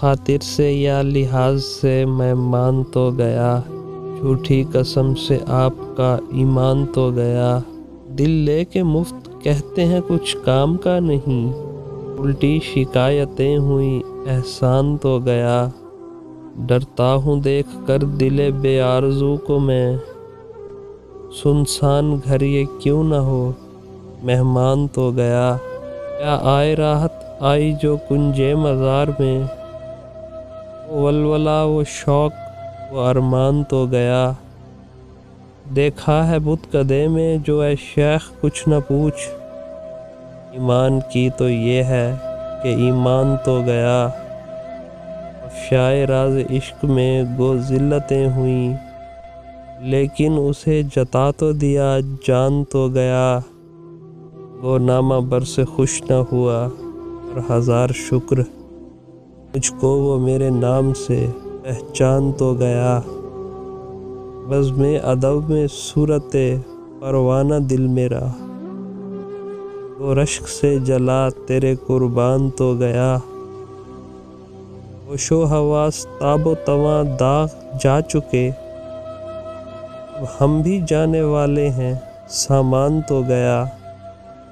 خاطر سے یا لحاظ سے میں مان تو گیا، جھوٹی قسم سے آپ کا ایمان تو گیا۔ دل لے کے مفت کہتے ہیں کچھ کام کا نہیں، الٹی شکایتیں ہوئیں احسان تو گیا۔ ڈرتا ہوں دیکھ کر دل بے آرزو کو میں، سنسان گھر یہ کیوں نہ ہو مہمان تو گیا۔ کیا آئے راحت آئی جو کنجے مزار میں، وہ ولولہ وہ شوق وہ ارمان تو گیا۔ دیکھا ہے بت کدے میں جو اے شیخ کچھ نہ پوچھ، ایمان کی تو یہ ہے کہ ایمان تو گیا۔ افشائے راز عشق میں گو ذلتیں ہوئیں، لیکن اسے جتا تو دیا جان تو گیا۔ گو نامہ برس خوش نہ ہوا پر ہزار شکر، مجھ کو وہ میرے نام سے پہچان تو گیا۔ بزم ادب میں صورت پروانہ دل میرا، وہ رشک سے جلا تیرے قربان تو گیا۔ ہوش و حواس تاب و تواں داغ جا چکے، اب ہم بھی جانے والے ہیں سامان تو گیا۔